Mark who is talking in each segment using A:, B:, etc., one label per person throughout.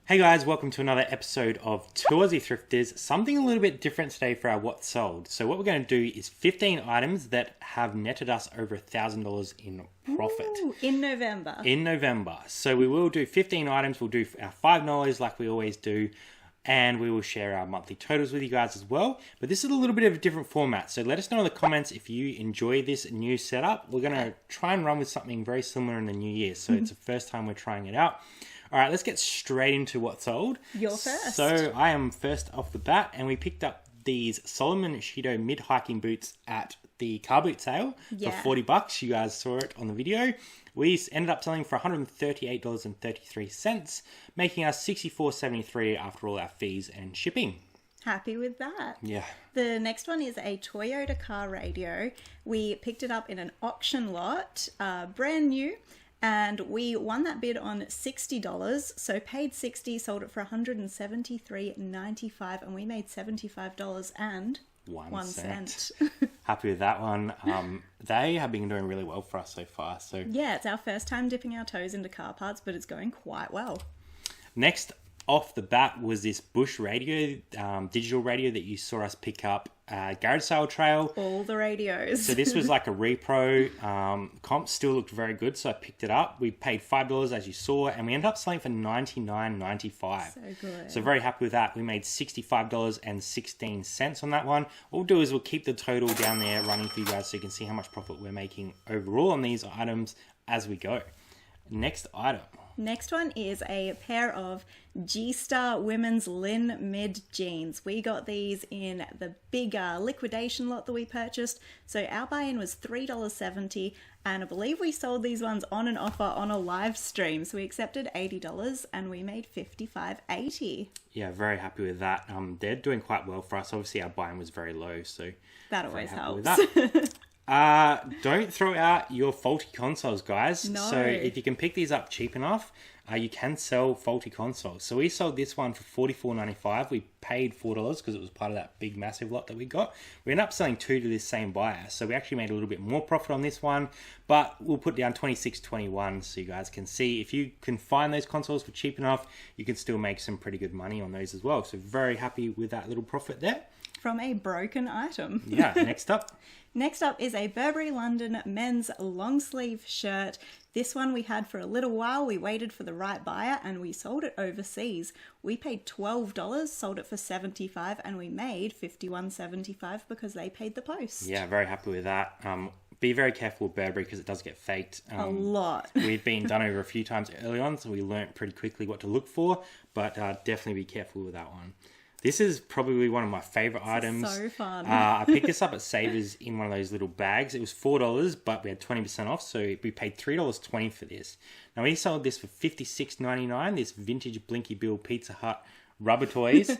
A: Hey guys, welcome to another episode of Two Aussie Thrifters. Something a little bit different today for our What's Sold. So what we're going to do is 15 items that have netted us over $1,000 in profit.
B: Ooh, in November.
A: In November. So we will do 15 items. We'll do our $5 like we always do. And we will share our monthly totals with you guys as well. But this is a little bit of a different format. So let us know in the comments if you enjoy this new setup. We're going to try and run with something very similar in the new year. So it's the first time we're trying it out. All right, let's get straight into what's sold.
B: You're first.
A: So I am first off the bat, and we picked up these Solomon Shido mid-hiking boots at the car boot sale for $40. You guys saw it on the video. We ended up selling for $138.33, making us $64.73 after all our fees and shipping.
B: Happy with that.
A: Yeah.
B: The next one is a Toyota car radio. We picked it up in an auction lot, brand new. And we won that bid on $60, so paid $60, sold it for $173.95, and we made $75 and 1 cent.
A: Happy with that one. They have been doing really well for us so far. So
B: yeah, it's our first time dipping our toes into car parts, but it's going quite well.
A: Next off the bat was this Bush radio, digital radio that you saw us pick up garage sale trail.
B: All the radios.
A: So this was like a repro. Comp still looked very good, so I picked it up. We paid $5 as you saw, and we ended up selling for $99.95.
B: So good.
A: So very happy with that. We made $65.16 on that one. What we'll do is we'll keep the total down there running for you guys so you can see how much profit we're making overall on these items as we go. Next item.
B: Next one is a pair of G-Star Women's Lin Mid jeans. We got these in the big liquidation lot that we purchased. So our buy-in was $3.70, and I believe we sold these ones on an offer on a live stream. So we accepted $80 and we made $55.80.
A: Yeah, very happy with that. They're doing quite well for us. Obviously our buy-in was very low, so
B: that always helps.
A: Don't throw out your faulty consoles, guys.
B: No.
A: So if you can pick these up cheap enough, you can sell faulty consoles. So we sold this one for $44.95. We paid $4 because it was part of that big massive lot that we got. We ended up selling 2 to this same buyer. So we actually made a little bit more profit on this one, but we'll put down $26.21 so you guys can see. If you can find those consoles for cheap enough, you can still make some pretty good money on those as well. So very happy with that little profit there.
B: From a broken item.
A: Yeah, next up.
B: Next up is a Burberry London men's long sleeve shirt. This one we had for a little while. We waited for the right buyer and we sold it overseas. We paid $12, sold it for $75, and we made $51.75 because they paid the post.
A: Yeah, very happy with that. Be very careful with Burberry because it does get faked.
B: A lot.
A: We've been done over a few times early on, so we learnt pretty quickly what to look for, but definitely be careful with that one. This is probably one of my favourite items.
B: So fun.
A: I picked this up at Savers in one of those little bags. It was $4, but we had 20% off, so we paid $3.20 for this. Now, we sold this for $56.99, this vintage Blinky Bill Pizza Hut rubber toys.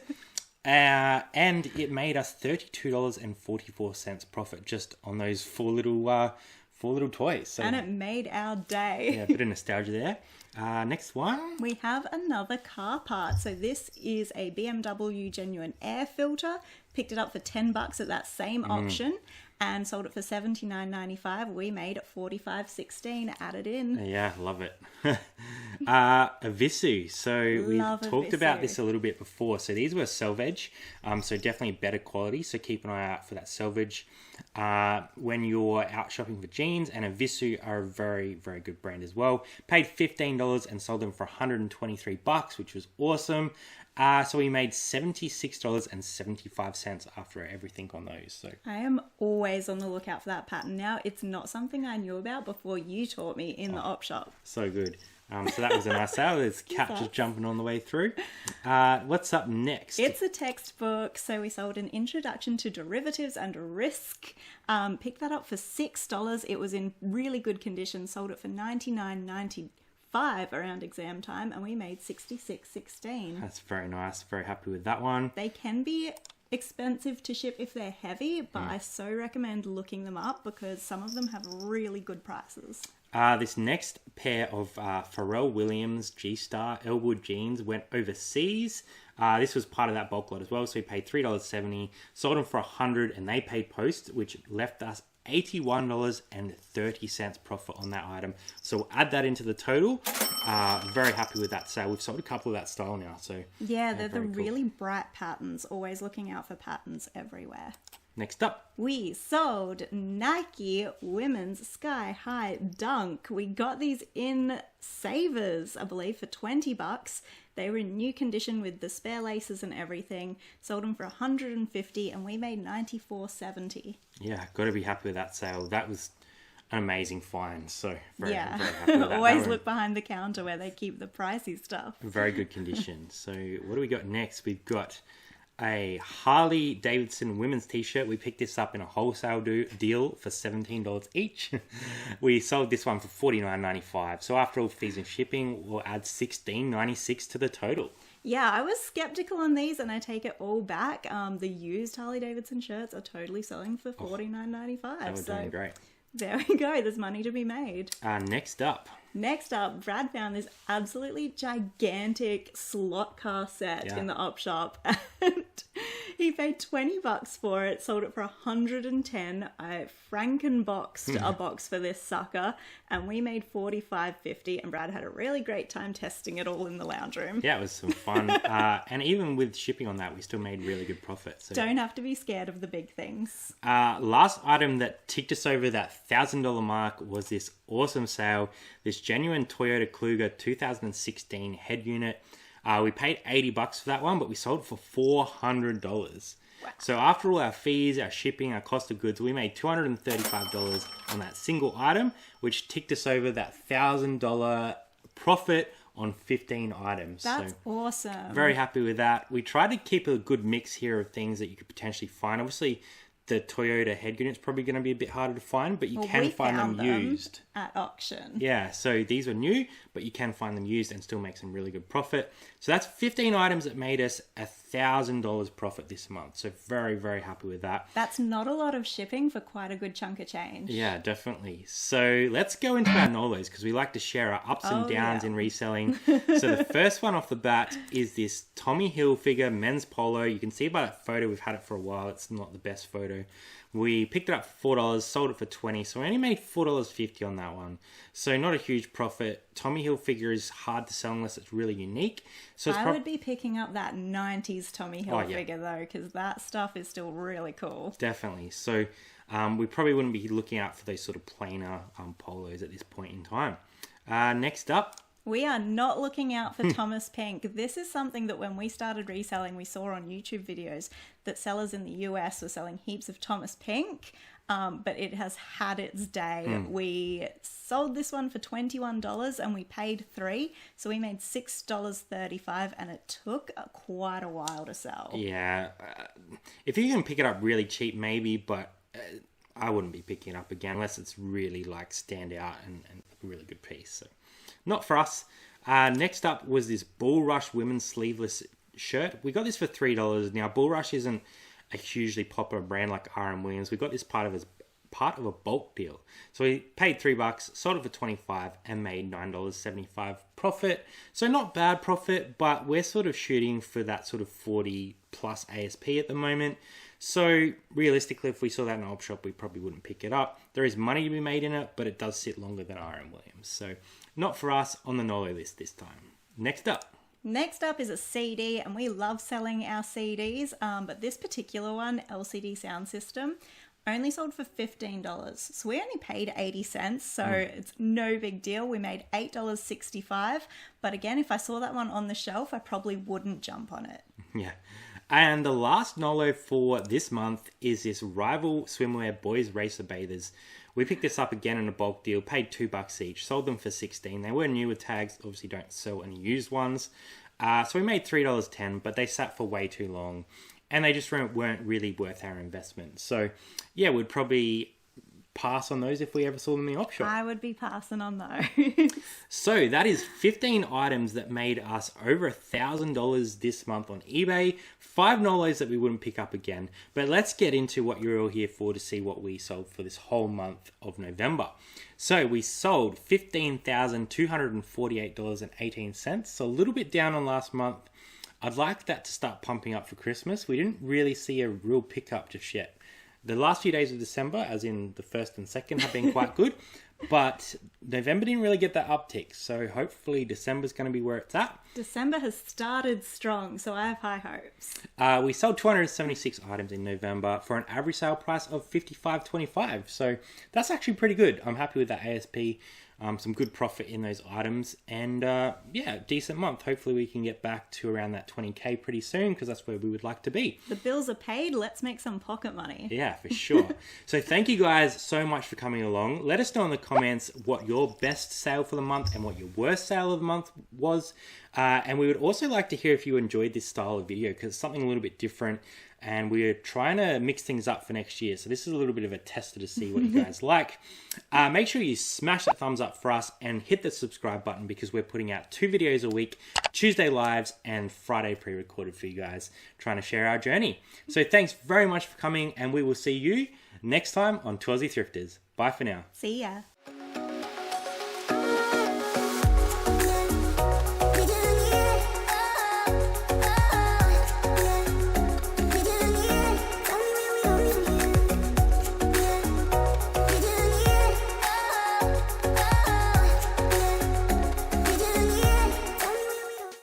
A: And it made us $32.44 profit just on those four little toys. So,
B: and it made our day.
A: Yeah, a bit of nostalgia there. Next one.
B: We have another car part. So this is a Bmw Genuine Air Filter. Picked it up for $10 at that same auction and sold it for $79.95. We made $45.16 added in.
A: Yeah, love it. A Visu. So we talked about this a little bit before. So these were selvage, so definitely better quality. So keep an eye out for that selvage when you're out shopping for jeans. And a Visu are a very, very good brand as well. Paid $15 and sold them for $123, which was awesome. So we made $76.75 after everything on those. So
B: I am always on the lookout for that pattern now. It's not something I knew about before you taught me in the op shop.
A: So good. So that was a nice sale. There's cat just jumping on the way through. What's up next?
B: It's a textbook. So we sold an Introduction to Derivatives and Risk. Picked that up for $6. It was in really good condition. Sold it for $99.95 around exam time, and we made $66.16.
A: That's very nice. Very happy with that one.
B: They can be expensive to ship if they're heavy, but I so recommend looking them up because some of them have really good prices.
A: This next pair of Pharrell Williams G-Star Elwood jeans went overseas. This was part of that bulk lot as well, so we paid $3.70, sold them for $100, and they paid post, which left us $81.30 profit on that item. So we'll add that into the total. Very happy with that sale. We've sold a couple of that style now. So
B: yeah, they're the
A: very cool.
B: really bright patterns. Always looking out for patterns everywhere.
A: Next up,
B: We sold Nike Women's Sky High Dunk. We got these in Savers, I believe, for $20. They were in new condition with the spare laces and everything. Sold them for $150 and we made $94.70.
A: yeah, got to be happy with that sale. That was an amazing find. So very
B: Yeah,
A: happy with that.
B: always look behind the counter where they keep the pricey stuff.
A: Very good condition. So what do we got next? We've got a Harley Davidson women's t-shirt. We picked this up in a wholesale deal for $17 each. We sold this one for $49.95. So after all fees and shipping, we'll add $16.96 to the total.
B: Yeah, I was skeptical on these and I take it all back. The used Harley Davidson shirts are totally selling for $49.95.
A: They were doing great.
B: There we go. There's money to be made.
A: Next up,
B: Brad found this absolutely gigantic slot car set in the op shop, and he paid $20 for it, sold it for $110. I frankenboxed a box for this sucker, and we made $45.50. And Brad had a really great time testing it all in the lounge room.
A: yeah, it was some fun. And even with shipping on that, we still made really good profit. So
B: Don't have to be scared of the big things.
A: last item that ticked us over that $1,000 mark was this awesome sale. This genuine Toyota Kluger 2016 head unit. We paid $80 for that one, but we sold it for $400. Wow. So after all our fees, our shipping, our cost of goods, we made $235 on that single item, which ticked us over that $1,000 profit on 15 items.
B: That's awesome.
A: Very happy with that. We tried to keep a good mix here of things that you could potentially find. Obviously, the Toyota head unit's probably going to be a bit harder to find, but you can find them used
B: at auction.
A: Yeah, so these were new, but you can find them used and still make some really good profit. So that's 15 items that made us $1,000 profit this month. So very, very happy with that.
B: That's not a lot of shipping for quite a good chunk of change.
A: Yeah, definitely. So let's go into our Nolos because we like to share our ups and downs in reselling. So the first one off the bat is this Tommy Hilfiger men's polo. You can see by that photo, we've had it for a while. It's not the best photo. We picked it up for $4, sold it for $20, so we only made $4.50 on that one. So not a huge profit. Tommy Hilfiger is hard to sell unless it's really unique. So it's
B: I would be picking up that 90s Tommy Hilfiger though, because that stuff is still really cool.
A: Definitely. So we probably wouldn't be looking out for those sort of plainer polos at this point in time. Next up.
B: We are not looking out for Thomas Pink. This is something that when we started reselling, we saw on YouTube videos that sellers in the US were selling heaps of Thomas Pink, but it has had its day. We sold this one for $21 and we paid $3, so we made $6.35, and it took quite a while to sell.
A: Yeah, if you can pick it up really cheap, maybe, but I wouldn't be picking it up again unless it's really like stand out and a really good piece. So. Not for us. Next up was this Bull Rush women's sleeveless shirt. We got this for $3. Now, Bull Rush isn't a hugely popular brand like R.M. Williams. We got this part of a bulk deal. So we paid $3, sold it for $25, and made $9.75 profit. So not bad profit, but we're sort of shooting for that sort of 40 plus ASP at the moment. So realistically, if we saw that in an op shop, we probably wouldn't pick it up. There is money to be made in it, but it does sit longer than R.M. Williams. So not for us on the Nolo list this time. Next up
B: is a CD, and we love selling our CDs, but this particular one, LCD sound system, only sold for $15. So we only paid 80 cents, so it's no big deal. We made $8.65, but again, if I saw that one on the shelf, I probably wouldn't jump on it.
A: Yeah. And the last Nolo for this month is this Rival Swimwear Boys Racer Bathers. We picked this up again in a bulk deal, paid $2 each, sold them for $16. They were new with tags, obviously don't sell any used ones. So we made $3.10, but they sat for way too long. And they just weren't really worth our investment. So yeah, we'd probably pass on those if we ever saw them in the op shop.
B: I would be passing on those.
A: So that is 15 items that made us over $1,000 this month on eBay. 5 Nolos that we wouldn't pick up again. But let's get into what you're all here for to see what we sold for this whole month of November. So we sold $15,248.18. So a little bit down on last month. I'd like that to start pumping up for Christmas. We didn't really see a real pickup just yet. the last few days of December, as in the 1st and 2nd, have been quite good. But November didn't really get that uptick. So hopefully December's going to be where it's at.
B: December has started strong, so I have high hopes.
A: We sold 276 items in November for an average sale price of $55.25. So that's actually pretty good. I'm happy with that ASP. Some good profit in those items. And yeah, decent month. Hopefully we can get back to around that 20K pretty soon, because that's where we would like to be.
B: The bills are paid. Let's make some pocket money.
A: Yeah, for sure. So thank you guys so much for coming along. Let us know in the comments what your best sale for the month and what your worst sale of the month was. And we would also like to hear if you enjoyed this style of video, because it's something a little bit different. And we're trying to mix things up for next year. So this is a little bit of a tester to see what you guys like. Make sure you smash that thumbs up for us and hit the subscribe button, because we're putting out 2 videos a week, Tuesday lives and Friday pre-recorded for you guys, trying to share our journey. So thanks very much for coming, and we will see you next time on Two Aussie Thrifters. Bye for now.
B: See ya.